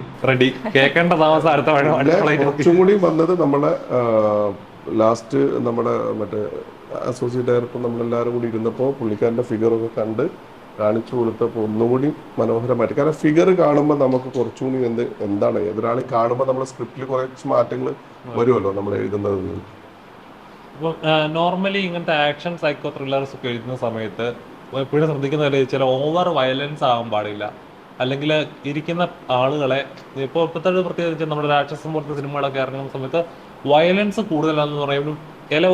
കേൾക്കേണ്ട താമസം അടുത്ത കുറച്ചും കൂടി വന്നത് നമ്മളെ ലാസ്റ്റ് നമ്മുടെ മറ്റേ അസോസിയേറ്റ് ഡയറക്ടർ നമ്മളെല്ലാവരും കൂടി ഇരുന്നപ്പോൾ പുള്ളിക്കാരൻ്റെ ഫിഗറൊക്കെ കണ്ട് കാണിച്ചു കൊടുത്തപ്പോൾ ഒന്നുകൂടി മനോഹരമായിട്ട്. കാരണം ഫിഗർ കാണുമ്പോൾ നമുക്ക് കുറച്ചുകൂടി എന്താണ് എതിരാളി കാണുമ്പോൾ നമ്മുടെ സ്ക്രിപ്റ്റിൽ കുറച്ച് മാറ്റങ്ങൾ വരുമല്ലോ നമ്മൾ എഴുതുന്നത്. നോർമലി ഇങ്ങനത്തെ ആക്ഷൻ സൈക്കോ ത്രില്ലേഴ്സ് ഒക്കെ എഴുതുന്ന സമയത്ത് എപ്പോഴും ശ്രദ്ധിക്കുന്ന ചില ഓവർ വയലൻസ് ആവാൻ പാടില്ല, അല്ലെങ്കിൽ ഇരിക്കുന്ന ആളുകളെ ഇപ്പോൾ ഇപ്പോഴത്തെ പ്രത്യേകിച്ച് നമ്മുടെ രാക്ഷസം പോലത്തെ സിനിമകളൊക്കെ ഇറങ്ങുന്ന സമയത്ത് വയലൻസ് കൂടുതലാണെന്ന് പറയുമ്പോൾ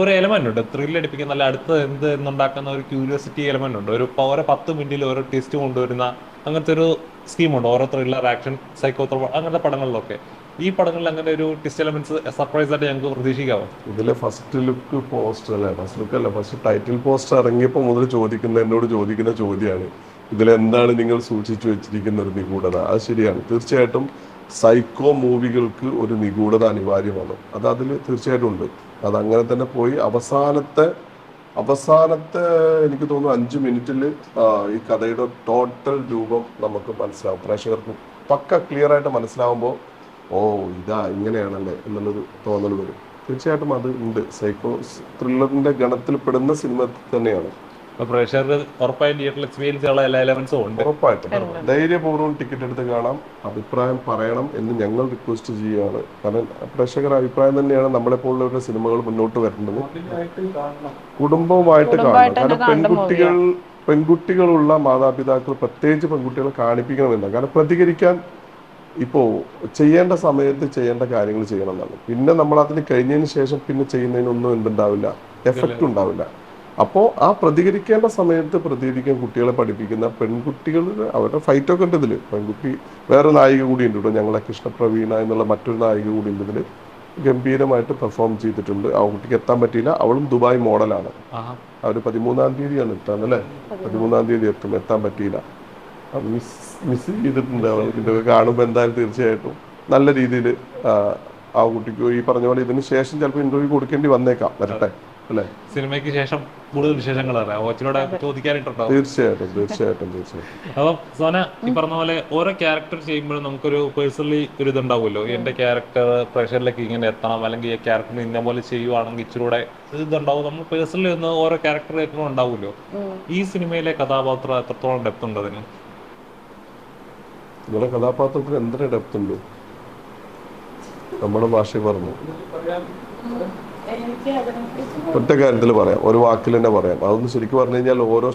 ഒരു എലമെന്റ് ഉണ്ട് ത്രില്ലടിപ്പിക്കുന്ന, അല്ല അടുത്ത് എന്ത് എന്നുണ്ടാക്കുന്ന ഒരു ക്യൂരിയോസിറ്റി എലമെന്റ് ഉണ്ട്. ഓരോ 10 മിനിറ്റിൽ ഓരോ ട്വിസ്റ്റ് കൊണ്ടുവരുന്ന അങ്ങനത്തെ ഒരു സ്കീമുണ്ട് ഓരോ ത്രില്ലർ ആക്ഷൻ സൈക്കോ അങ്ങനത്തെ പടങ്ങളിലൊക്കെ. ഈ പടങ്ങളിൽ അങ്ങനെ ഒരു ട്വിസ്റ്റ് എലമെന്റ്സ് സർപ്രൈസ് ആയിട്ട് ഞങ്ങൾക്ക് പ്രതീക്ഷിക്കാമോ? ഇതിലെ ഫസ്റ്റ് ലുക്ക് പോസ്റ്റർ അല്ലേ, ഫസ്റ്റ് ലുക്ക് അല്ല, ഫസ്റ്റ് ടൈറ്റിൽ പോസ്റ്റർ ഇറങ്ങിയപ്പോൾ മുതൽ എന്നോട് ചോദിക്കുന്ന ചോദ്യമാണ്, ഇതിലെന്താണ് നിങ്ങൾ സൂക്ഷിച്ചു വെച്ചിരിക്കുന്ന ഒരു നിഗൂഢത? അത് ശരിയാണ്, തീർച്ചയായിട്ടും സൈക്കോ മൂവികൾക്ക് ഒരു നിഗൂഢത അനിവാര്യമാണ്. അത് അതിൽ തീർച്ചയായിട്ടും ഉണ്ട്. അതങ്ങനെ തന്നെ പോയി അവസാനത്തെ എനിക്ക് തോന്നുന്നു 5 മിനിറ്റിൽ ഈ കഥയുടെ ടോട്ടൽ രൂപം നമുക്ക് മനസ്സിലാവും. പ്രേക്ഷകർക്ക് പക്ക ക്ലിയർ ആയിട്ട് മനസ്സിലാവുമ്പോൾ ഇതാ ഇങ്ങനെയാണല്ലേ എന്നുള്ളൊരു തോന്നൽ വരും. തീർച്ചയായിട്ടും അത് ഉണ്ട്. സൈക്കോ ത്രില്ലറിന്റെ ഗണത്തിൽ പെടുന്ന സിനിമ തന്നെയാണ്. പ്രേക്ഷകർക്ക് ഉറപ്പായും തിയേറ്ററിൽ എക്സ്പീരിയൻസ് ഉള്ള എല്ലാ എലമെന്റ്സും ഉണ്ട്. ഉറപ്പായിട്ടും ധൈര്യപൂർവ്വം ടിക്കറ്റ് എടുത്ത് കാണാം, അഭിപ്രായം പറയണം എന്ന് ഞങ്ങൾ റിക്വസ്റ്റ് ചെയ്യുകയാണ്. കാരണം പ്രേക്ഷകരുടെ അഭിപ്രായം തന്നെയാണ് നമ്മളെപ്പോലുള്ളവരുടെ സിനിമകൾ മുന്നോട്ട് വരേണ്ടത്. കുടുംബവുമായിട്ട് കാണണം. കാരണം പെൺകുട്ടികളുള്ള മാതാപിതാക്കൾ പ്രത്യേകിച്ച് പെൺകുട്ടികളെ കാണിപ്പിക്കണമെന്നാണ്. കാരണം പ്രതികരിക്കാൻ ഇപ്പോൾ ചെയ്യേണ്ട സമയത്ത് ചെയ്യേണ്ട കാര്യങ്ങൾ ചെയ്യണം എന്നാണ്. പിന്നെ നമ്മൾ അതിന് കഴിഞ്ഞതിന് ശേഷം പിന്നെ ചെയ്യുന്നതിനൊന്നും എന്തുണ്ടാവില്ല, എഫക്റ്റ് ഉണ്ടാവില്ല. അപ്പോൾ ആ പ്രതികരിക്കേണ്ട സമയത്ത് പ്രതികരിക്കാൻ കുട്ടികളെ പഠിപ്പിക്കുന്ന പെൺകുട്ടികൾ അവരുടെ ഫൈറ്റൊക്കെ ഉണ്ട് ഇതിൽ. പെൺകുട്ടി വേറെ നായിക കൂടി ഉണ്ട് ഇവിടെ, ഞങ്ങളെ കൃഷ്ണപ്രവീണ എന്നുള്ള മറ്റൊരു നായിക കൂടി ഉണ്ട് ഇതിൽ. ഗംഭീരമായിട്ട് പെർഫോം ചെയ്തിട്ടുണ്ട്. ആ കുട്ടിക്ക് എത്താൻ പറ്റിയില്ല, അവളും ദുബായ് മോഡലാണ്. അവർ 13-ാം തീയതിയാണ് എത്താൻ അല്ലേ, 13-ാം തീയതി എത്താൻ പറ്റിയില്ല. മിസ് ചെയ്തിട്ടുണ്ട്. അവർക്ക് കാണുമ്പോൾ എന്തായാലും തീർച്ചയായിട്ടും നല്ല രീതിയിൽ ആ കുട്ടിക്ക് ഈ പറഞ്ഞ പോലെ ഇതിന് ശേഷം ചിലപ്പോൾ ഇന്റർവ്യൂ കൊടുക്കേണ്ടി വന്നേക്കാം, വരട്ടെ അല്ലേ. സിനിമയ്ക്ക് ശേഷം കൂടുതൽ വിശേഷങ്ങൾ ചോദിക്കാനായിട്ടുണ്ടോ? തീർച്ചയായിട്ടും. അപ്പം സോന ഈ പറഞ്ഞ പോലെ ഓരോ ക്യാരക്ടർ ചെയ്യുമ്പോഴും നമുക്കൊരു പേഴ്സണലി ഒരു ഇതുണ്ടാവുമല്ലോ, എന്റെ ക്യാരക്ടർ പ്രേക്ഷകരിലേക്ക് ഇങ്ങനെ എത്തണം, അല്ലെങ്കിൽ ഈ ക്യാരക്ടർ ഇന്ന പോലെ ചെയ്യുവാണെങ്കിൽ ഇച്ചിരൂടെ ഇതുണ്ടാവും. നമ്മൾ പേഴ്സണലി ഒന്ന് ഓരോ ക്യാരക്ടർ കേൾക്കുമ്പോൾ ഉണ്ടാവുമല്ലോ. ഈ സിനിമയിലെ കഥാപാത്രം എത്രത്തോളം ഡെപ്ത് ഉണ്ട് അതിന്? നിങ്ങളുടെ കഥാപാത്രത്തിന് എന്തൊരു ഡെപ്ത് ഉണ്ട് നമ്മുടെ ഭാഷ പറഞ്ഞു. ഒറ്റ കാര്യത്തിൽ പറയാം, ഒരു വാക്കിൽ തന്നെ പറയാം. അതൊന്ന് ശരിക്കും പറഞ്ഞു കഴിഞ്ഞാൽ ഓരോ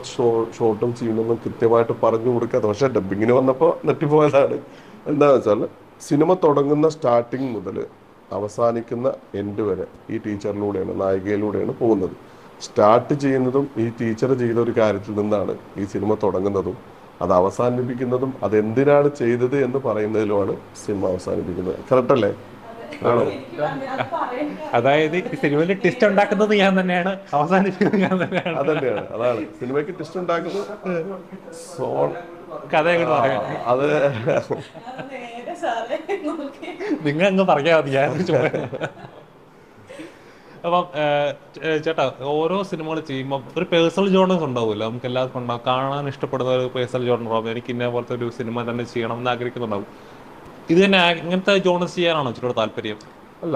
ഷോട്ടും സീനൊന്നും കൃത്യമായിട്ട് പറഞ്ഞു കൊടുക്കാത്ത, പക്ഷെ ഡബിങ്ങിന് വന്നപ്പോൾ നെറ്റിപ്പോയതാണ്. എന്താണെന്ന് വെച്ചാൽ സിനിമ തുടങ്ങുന്ന സ്റ്റാർട്ടിങ് മുതൽ അവസാനിക്കുന്ന എൻഡ് വരെ ഈ ടീച്ചറിലൂടെയാണ്, നായികയിലൂടെയാണ് പോകുന്നത്. സ്റ്റാർട്ട് ചെയ്യുന്നതും ഈ ടീച്ചർ ചെയ്ത ഒരു കാര്യത്തിൽ നിന്നാണ് ഈ സിനിമ തുടങ്ങുന്നതും അത് അവസാനിപ്പിക്കുന്നതും. അതെന്തിനാണ് ചെയ്തത് എന്ന് പറയുന്നതിലുമാണ് സിനിമ അവസാനിപ്പിക്കുന്നത്. കറക്റ്റ് അല്ലേ? അതായത് ഈ സിനിമയിൽ ട്വിസ്റ്റ് ഉണ്ടാക്കുന്നത് ഞാൻ തന്നെയാണ്, അവസാനിപ്പിക്കുന്നത് ഞാൻ തന്നെയാണ്. അതന്നെയാണ്, അതാണ് സിനിമയ്ക്ക് ട്വിസ്റ്റ് ഉണ്ടാക്കുന്നത്. കഥ അത് നിങ്ങൾ അങ്ങ് പറയാ മതി. അപ്പം ചേട്ടാ, ഓരോ സിനിമകൾ ചെയ്യുമ്പോൾ ഒരു പേഴ്സണൽ ജോണേഴ്സ് ഉണ്ടാവുമല്ലോ, നമുക്ക് എല്ലാവർക്കും ഉണ്ടാവും. കാണാൻ ഇഷ്ടപ്പെടുന്ന ഒരു പേഴ്സണൽ ജോണർ ആവും. എനിക്ക് ഇന്ന പോലത്തെ ഒരു സിനിമ തന്നെ ചെയ്യണം എന്ന് ആഗ്രഹിക്കുന്നുണ്ടാവും. ഇത് തന്നെ ഇങ്ങനത്തെ ജോണേഴ്സ് ചെയ്യാനാണോ ഇച്ചിരി താല്പര്യം? അല്ല,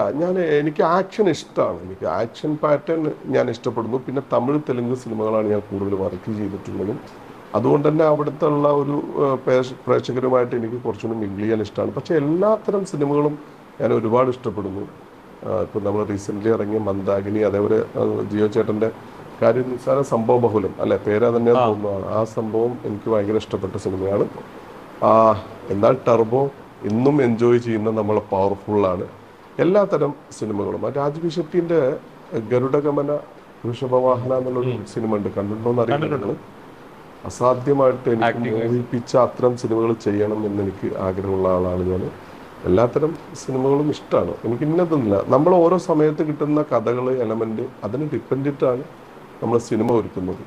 എനിക്ക് ആക്ഷൻ ഇഷ്ടമാണ്. എനിക്ക് ആക്ഷൻ പാറ്റേൺ ഞാൻ ഇഷ്ടപ്പെടുന്നു. പിന്നെ തമിഴ് തെലുങ്ക് സിനിമകളാണ് ഞാൻ കൂടുതൽ വർക്ക് ചെയ്തിട്ടുള്ളതും. അതുകൊണ്ട് തന്നെ അവിടുത്തെ ഉള്ള ഒരു പ്രേക്ഷകരുമായിട്ട് എനിക്ക് കുറച്ചുകൂടി മിങ്കിൾ ചെയ്യാൻ ഇഷ്ടമാണ്. പക്ഷെ എല്ലാത്തരം സിനിമകളും ഞാൻ ഒരുപാട് ഇഷ്ടപ്പെടുന്നു. ഇപ്പം നമ്മൾ റീസെൻ്റ്ലി ഇറങ്ങിയ മന്ദാകിനി, അതേപോലെ ജിയോ ചേട്ടൻ്റെ കാര്യം നിസ്സാര സംഭവ ബഹുലം അല്ലെ, പേരാ തന്നെ തോന്നുന്നതാണ്. ആ സംഭവം എനിക്ക് ഭയങ്കര ഇഷ്ടപ്പെട്ട സിനിമയാണ്. എന്നാൽ ടർബോ ഇന്നും എൻജോയ് ചെയ്യുന്ന നമ്മൾ പവർഫുള്ളാണ്. എല്ലാത്തരം സിനിമകളും രാജ്ബി ഷെട്ടിൻ്റെ ഗരുഡഗമന വൃഷഭവാഹന എന്നുള്ളൊരു സിനിമ ഉണ്ട്, കണ്ടിട്ടുണ്ടോന്ന് അറിയില്ല നിങ്ങൾ. അസാധ്യമായിട്ട് എനിക്ക് മോഹിപ്പിച്ച അത്തരം സിനിമകൾ ചെയ്യണം എന്ന് എനിക്ക് ആഗ്രഹമുള്ള ആളാണ് ഞാൻ. എല്ലാത്തരം സിനിമകളും ഇഷ്ടമാണ് എനിക്ക്. ഇന്നതൊന്നുമില്ല, നമ്മൾ ഓരോ സമയത്ത് കിട്ടുന്ന കഥകൾ, എലമെന്റ്, അതിന് ഡിപ്പെൻഡിട്ടാണ് നമ്മൾ സിനിമ ഒരുക്കുന്നത്.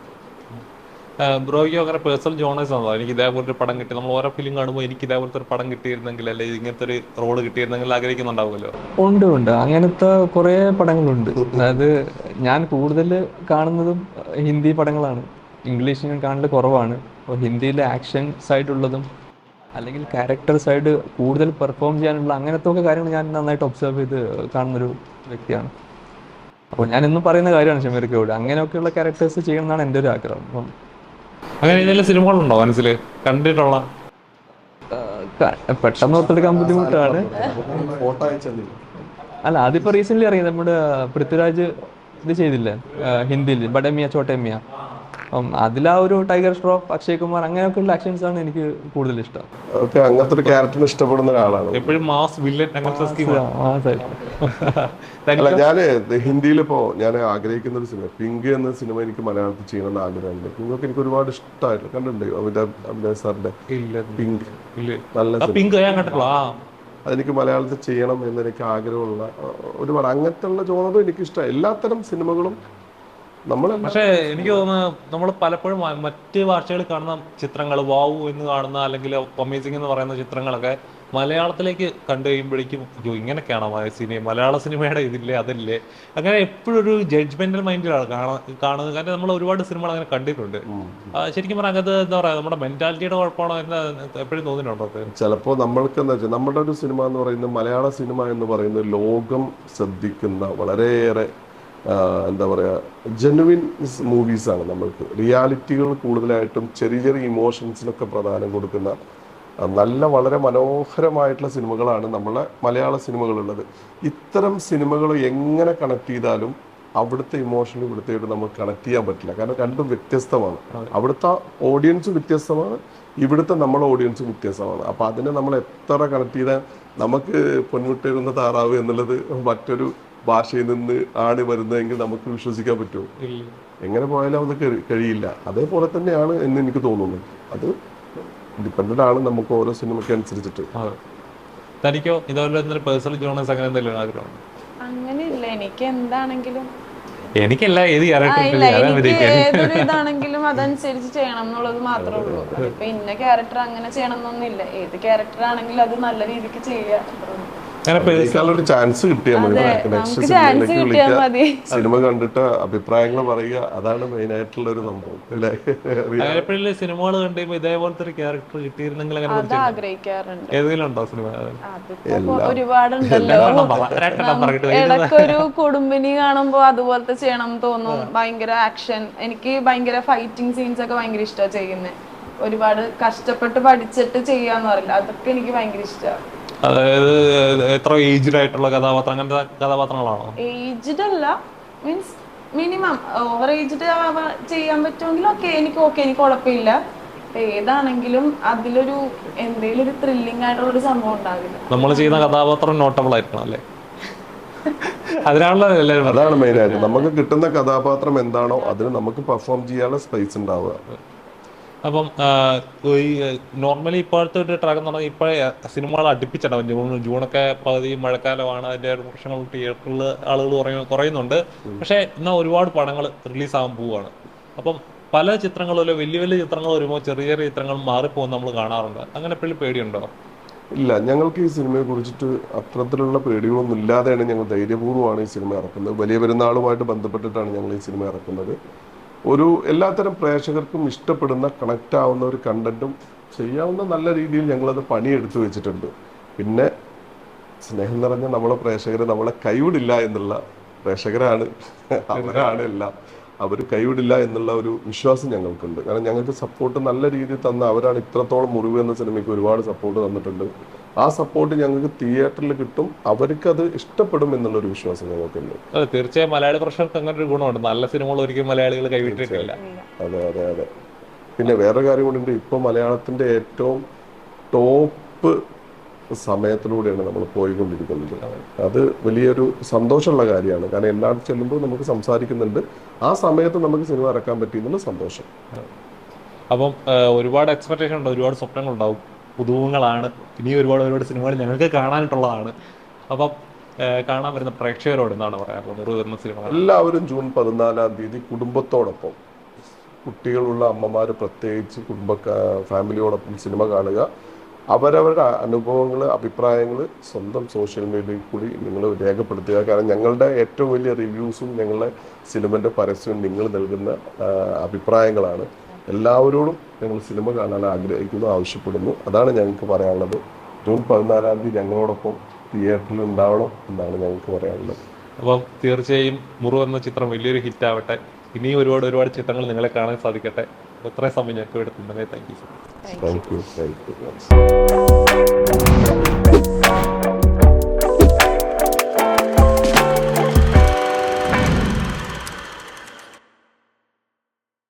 ബ്രോയ്ക്ക് അങ്ങനെ പേഴ്സണൽ ജോണേഴ്സ് ആണോ? എനിക്ക് ഇതേപോലത്തെ ഒരു പടം കിട്ടി, നമ്മൾ ഓരോ ഫിലിം കാണുമ്പോൾ എനിക്ക് ഇതേപോലത്തെ ഒരു പടം കിട്ടിയിരുന്നെങ്കിൽ, അല്ലെങ്കിൽ ഇങ്ങനത്തെ ഒരു റോള് കിട്ടിയിരുന്നെങ്കിൽ ആഗ്രഹിക്കുന്നുണ്ടാവുമല്ലോ? ഉണ്ട് ഉണ്ട്, അങ്ങനത്തെ കുറേ പടങ്ങളുണ്ട്. അതായത് ഞാൻ കൂടുതൽ കാണുന്നതും ഹിന്ദി പടങ്ങളാണ്. ഇംഗ്ലീഷ് ഞാൻ കാണൽ കുറവാണ്. അപ്പോൾ ഹിന്ദിയിലെ ആക്ഷൻ സൈഡുള്ളതും അല്ലെങ്കിൽ ക്യാരക്ടർ സൈഡ് കൂടുതൽ പെർഫോം ചെയ്യാനുള്ള അങ്ങനത്തെ ഒക്കെ കാര്യങ്ങൾ ഞാൻ നന്നായിട്ട് ഒബ്സർവ് ചെയ്ത് കാണുന്നൊരു വ്യക്തിയാണ്. അപ്പോൾ ഞാൻ എന്നും പറയുന്ന കാര്യമാണ് ഷമീർക്കയോട്, അങ്ങനെയൊക്കെയുള്ള ക്യാരക്ടേഴ്സ് ചെയ്യണം എന്നാണ് എൻ്റെ ഒരു ആഗ്രഹം. അപ്പം അങ്ങനെ ഏതെങ്കിലും സിനിമകളുണ്ടോ മനസ്സിൽ കണ്ടിട്ടുള്ള? പെട്ടെന്ന് ഓർത്തെടുക്കാൻ ബുദ്ധിമുട്ടാണ്. ഫോട്ടോ അയച്ചു. അല്ല, അതിപ്പോൾ റീസെൻ്റ്ലി അറിയാം, നമ്മുടെ പൃഥ്വിരാജ് ഇത് ചെയ്തില്ലേ ഹിന്ദിയിൽ, ബഡമിയ ചോട്ടമിയ. അപ്പം അതിലാ ഒരു ടൈഗർ ഷ്രോഫ്, അക്ഷയ് കുമാർ, അങ്ങനെയൊക്കെയുള്ള ആക്ഷൻസ് ആണ് എനിക്ക് കൂടുതൽ ഇഷ്ടം. അങ്ങനത്തെ ഒരു ക്യാരക്ടറിന് ഇഷ്ടപ്പെടുന്ന ഒരാളാണ്. എപ്പോഴും മാസ് വില്ലൻ അങ്ങനത്തെ അല്ല, ഞാന് ഹിന്ദിയിലിപ്പോ ഞാൻ ആഗ്രഹിക്കുന്ന ഒരു സിനിമ പിങ്ക് എന്ന സിനിമ എനിക്ക് മലയാളത്തിൽ ചെയ്യണമെന്ന് ആഗ്രഹമുണ്ട്. പിങ്കൊക്കെ എനിക്ക് ഒരുപാട് ഇഷ്ടമായിട്ട് കണ്ടിട്ടുണ്ട്. അമിതാഭ് സാറിന്റെ പിങ്ക്, നല്ല പിങ്ക് അതെനിക്ക് മലയാളത്തിൽ ചെയ്യണം എന്നെനിക്ക് ആഗ്രഹമുള്ള ഒരുപാട് അങ്ങനത്തെ ഉള്ള ജോണറും എനിക്കിഷ്ടമാണ്. എല്ലാത്തരം സിനിമകളും പക്ഷെ എനിക്ക് തോന്നുന്നു നമ്മൾ പലപ്പോഴും മറ്റ് ഭാഷകളിൽ കാണുന്ന ചിത്രങ്ങൾ, വാവു എന്ന് കാണുന്ന അല്ലെങ്കിൽ അമേസിംഗ് എന്ന് പറയുന്ന ചിത്രങ്ങളൊക്കെ മലയാളത്തിലേക്ക് കണ്ടു കഴിയുമ്പോഴേക്കും ഇങ്ങനെയൊക്കെയാണോ മലയാള സിനിമയുടെ ഇതില്ലേ അതില്ലേ, അങ്ങനെ എപ്പോഴും ഒരു ജഡ്ജ്മെന്റൽ മൈൻഡിലാണ് കാണുന്നത്. കാരണം നമ്മൾ ഒരുപാട് സിനിമകൾ അങ്ങനെ കണ്ടിട്ടുണ്ട്. ശരിക്കും പറഞ്ഞാൽ അത് എന്താ പറയാ, നമ്മുടെ മെന്റാലിറ്റിയുടെ കുഴപ്പമാണോ എന്ന് എപ്പോഴും തോന്നിയിട്ടുണ്ടോ? ചിലപ്പോൾ നമ്മൾക്ക് എന്താ വെച്ചാൽ നമ്മുടെ ഒരു സിനിമ എന്ന് പറയുന്നത്, മലയാള സിനിമ എന്ന് പറയുന്നത് ലോകം ശ്രദ്ധിക്കുന്ന വളരെയേറെ എന്താ പറയുക ജെനുവിൻ മൂവീസാണ്. നമ്മൾക്ക് റിയാലിറ്റികൾ കൂടുതലായിട്ടും ചെറിയ ചെറിയ ഇമോഷൻസിനൊക്കെ പ്രാധാന്യം കൊടുക്കുന്ന നല്ല വളരെ മനോഹരമായിട്ടുള്ള സിനിമകളാണ് നമ്മളെ മലയാള സിനിമകളുള്ളത്. ഇത്തരം സിനിമകൾ എങ്ങനെ കണക്ട് ചെയ്താലും അവിടുത്തെ ഇമോഷനും ഇവിടുത്തെ നമുക്ക് കണക്ട് ചെയ്യാൻ പറ്റില്ല. കാരണം രണ്ടും വ്യത്യസ്തമാണ്. അവിടുത്തെ ഓഡിയൻസ് വ്യത്യസ്തമാണ്, ഇവിടുത്തെ നമ്മുടെ ഓഡിയൻസും വ്യത്യസ്തമാണ്. അപ്പോൾ അതിനെ നമ്മൾ എത്ര കണക്ട് ചെയ്താൽ, നമുക്ക് പൊന്മുട്ടേരുന്ന താറാവ് എന്നുള്ളത് മറ്റൊരു ഭാഷയിൽ നിന്ന് ആണ് വരുന്നതെങ്കിൽ നമുക്ക് വിശ്വസിക്കാൻ പറ്റുമോ? എങ്ങനെ പോയാലും അത് കഴിയില്ല. അതേപോലെ തന്നെയാണ് എന്ന് എനിക്ക് തോന്നുന്നു. അത് ഡിപ്പെൻഡന്റ് ആണ് നമുക്ക് ഓരോ സിനിമയ്ക്ക് അനുസരിച്ചിട്ട്. തനിക്കോ ഇതുപോലെ പേഴ്സണൽ ജോണേഴ്സ് അങ്ങനെ എന്തെങ്കിലും ആഗ്രഹം? അങ്ങനെയില്ല, എനിക്ക് എന്താണെങ്കിലും എനിക്കല്ല ഏത് ഏതൊരു ഇതാണെങ്കിലും അതനുസരിച്ച് ചെയ്യണം എന്നുള്ളത് മാത്രമേ ഉള്ളൂ. ഇപ്പൊ ഇന്ന ക്യാരക്ടർ അങ്ങനെ ചെയ്യണം എന്നൊന്നുമില്ല. ഏത് ക്യാരക്ടർ ആണെങ്കിലും അത് നല്ല രീതിക്ക് ചെയ്യാം. ചാൻസ് കിട്ടിയാൽ മതി. നെക്സ്റ്റ് സിനിമയിലേക്ക് വിളിക്കുക, സിനിമ കണ്ടിട്ട് അഭിപ്രായങ്ങൾ പറയുക, അതാണ് മെയിൻ ആയിട്ടുള്ള ഒരു സംഭവം. സിനിമകൾ കണ്ടുമ്പോ ഇതേപോലത്തെ ഒരു ക്യാരക്ടർ കിട്ടിയിരുന്നെങ്കിൽ ഏതെങ്കിലും ഉണ്ടോ സിനിമ? ഒരുപാടുണ്ടല്ലോ. ഇടയ്ക്കൊരു കുടുംബിനി കാണുമ്പോ അതുപോലത്തെ ചെയ്യണം തോന്നും. ഭയങ്കര ആക്ഷൻ, എനിക്ക് ഭയങ്കര ഫൈറ്റിംഗ് സീൻസ് ഒക്കെ ഭയങ്കര ഇഷ്ടമാണ് ചെയ്യുന്നത്. ഒരുപാട് കഷ്ടപ്പെട്ട് പഠിച്ചിട്ട് ചെയ്യാന്ന് പറയില്ല, അതൊക്കെ എനിക്ക് ഭയങ്കര ഇഷ്ടമാണ്. അതായത് എത്ര ഏജ്ഡ് ആയിട്ടുള്ള കഥാപാത്രം, അങ്ങനത്തെ കഥാപാത്രങ്ങളാണോ? ഏജ്ഡ് അല്ല, മീൻസ് മിനിമം ഓവർ ഏജ്ഡ് ചെയ്യാൻ പറ്റുമെങ്കിൽ എനിക്ക് കുഴപ്പമില്ല. ഏതാണെങ്കിലും അതിലൊരു എന്തെങ്കിലും ഒരു ത്രില്ലിംഗ് ആയിട്ടുള്ള ഒരു സംഭവം ഉണ്ടാവില്ല. നമ്മൾ ചെയ്യുന്ന കഥാപാത്രം നോട്ടബിൾ ആയിരിക്കണം അല്ലേ? അതാണ് മെയിൻ ആയിട്ട്. നമുക്ക് കിട്ടുന്ന കഥാപാത്രം എന്താണോ അതിന് നമുക്ക് പെർഫോം ചെയ്യാനുള്ള സ്പേസ് ഉണ്ടാവുക. അപ്പം ഈ നോർമലി ഇപ്പോഴത്തെ ഒരു ട്രാക്ക് എന്ന് പറഞ്ഞാൽ ഇപ്പോഴേ സിനിമകൾ അടുപ്പിച്ചിട്ടുണ്ടാവും. ജൂണൊക്കെ പകുതി മഴക്കാലമാണ്, അതിൻ്റെ പ്രശ്നങ്ങൾ തിയേറ്ററിൽ ആളുകൾ കുറയുന്നുണ്ട്. പക്ഷേ എന്നാൽ ഒരുപാട് പടങ്ങൾ റിലീസാകാൻ പോവുകയാണ്. അപ്പം പല ചിത്രങ്ങളിലും വലിയ വലിയ ചിത്രങ്ങൾ വരുമ്പോൾ ചെറിയ ചെറിയ ചിത്രങ്ങൾ മാറിപ്പോകുന്ന നമ്മൾ കാണാറുണ്ട്. അങ്ങനെ എപ്പോഴും പേടിയുണ്ടോ? ഇല്ല, ഞങ്ങൾക്ക് ഈ സിനിമയെ കുറിച്ചിട്ട് അത്തരത്തിലുള്ള പേടികളൊന്നും ഇല്ലാതെയാണ് ഞങ്ങൾ ധൈര്യപൂർവ്വമാണ് ഈ സിനിമ ഇറക്കുന്നത്. വലിയ പെരുന്നാളുമായിട്ട് ബന്ധപ്പെട്ടിട്ടാണ് ഞങ്ങൾ ഈ സിനിമ ഇറക്കുന്നത്. ഒരു എല്ലാത്തരം പ്രേക്ഷകർക്കും ഇഷ്ടപ്പെടുന്ന കണക്റ്റ് ആവുന്ന ഒരു കണ്ടന്റും ചെയ്യാവുന്ന നല്ല രീതിയിൽ ഞങ്ങളത് പണിയെടുത്തു വെച്ചിട്ടുണ്ട്. പിന്നെ സ്നേഹം നിറഞ്ഞ നമ്മളെ പ്രേക്ഷകർ നമ്മളെ കൈവിടില്ല എന്നുള്ള പ്രേക്ഷകരാണ്, അവരാണ് എല്ലാം. അവർ കൈവിടില്ല എന്നുള്ള ഒരു വിശ്വാസം ഞങ്ങൾക്കുണ്ട്. കാരണം ഞങ്ങൾക്ക് സപ്പോർട്ട് നല്ല രീതിയിൽ തന്ന അവരാണ്. ഇത്രത്തോളം മുറിവ് എന്ന സിനിമയ്ക്ക് ഒരുപാട് സപ്പോർട്ട് തന്നിട്ടുണ്ട്. ആ സപ്പോർട്ട് ഞങ്ങൾക്ക് തിയേറ്ററിൽ കിട്ടും, അവർക്ക് അത് ഇഷ്ടപ്പെടും എന്നുള്ളൊരു വിശ്വാസം ഞങ്ങൾക്കുണ്ട്. തീർച്ചയായും മലയാളി പ്രേക്ഷകർക്ക് അങ്ങനെ ഒരു ഗുണമുണ്ട്, നല്ല സിനിമകൾ ഒരിക്കലും മലയാളികൾ കൈവിട്ടിട്ടില്ല. അതെ അതെ അതെ. പിന്നെ വേറെ കാര്യം കൂടി ഉണ്ട്, ഇപ്പൊ മലയാളത്തിന്റെ ഏറ്റവും ടോപ്പ് സമയത്തിലൂടെയാണ് നമ്മൾ പോയിക്കൊണ്ടിരിക്കുന്നത്. അത് വലിയൊരു സന്തോഷമുള്ള കാര്യമാണ്. കാരണം എല്ലായിടത്തും ചെല്ലുമ്പോൾ നമുക്ക് സംസാരിക്കുന്നുണ്ട്, ആ സമയത്ത് നമുക്ക് സിനിമ ഇറക്കാൻ പറ്റിയെന്നുള്ള സന്തോഷം. അപ്പം ഒരുപാട് എക്സ്പെക്ടേഷൻ ഉണ്ട്, ഒരുപാട് സ്വപ്നങ്ങളുണ്ടാവും. പുതുമുഖങ്ങളാണ്, ഇനിയും ഒരുപാട് സിനിമകൾ ഞങ്ങൾക്ക് കാണാനായിട്ടുള്ളതാണ്. അപ്പം കാണാൻ വരുന്ന പ്രേക്ഷകരോട് എന്താണ് പറയാറുള്ളത്? മുറിവ് വരുന്ന സിനിമ എല്ലാവരും ജൂൺ 14 കുടുംബത്തോടൊപ്പം, കുട്ടികളുള്ള അമ്മമാർ പ്രത്യേകിച്ച് ഫാമിലിയോടൊപ്പം സിനിമ കാണുക. അവരവരുടെ അനുഭവങ്ങൾ, അഭിപ്രായങ്ങൾ സ്വന്തം സോഷ്യൽ മീഡിയയിൽ കൂടി നിങ്ങൾ രേഖപ്പെടുത്തുക. കാരണം ഞങ്ങളുടെ ഏറ്റവും വലിയ റിവ്യൂസും ഞങ്ങളുടെ സിനിമൻ്റെ പരസ്യവും നിങ്ങൾ നൽകുന്ന അഭിപ്രായങ്ങളാണ്. എല്ലാവരോടും ഞങ്ങൾ സിനിമ കാണാൻ ആഗ്രഹിക്കുന്നു, ആവശ്യപ്പെടുന്നു. അതാണ് ഞങ്ങൾക്ക് പറയാനുള്ളത്. ജൂൺ 14 ഞങ്ങളോടൊപ്പം തിയേറ്ററിൽ ഉണ്ടാവണം എന്നാണ് ഞങ്ങൾക്ക് പറയാനുള്ളത്. അപ്പം തീർച്ചയായും മുറിവ് എന്ന ചിത്രം വലിയൊരു ഹിറ്റ് ആവട്ടെ. ഇനിയും ഒരുപാട് ചിത്രങ്ങൾ നിങ്ങളെ കാണാൻ സാധിക്കട്ടെ. ഇത്രയും സമയം ഞങ്ങൾക്ക് എടുത്തുണ്ടെങ്കിൽ താങ്ക് യു. Thank you.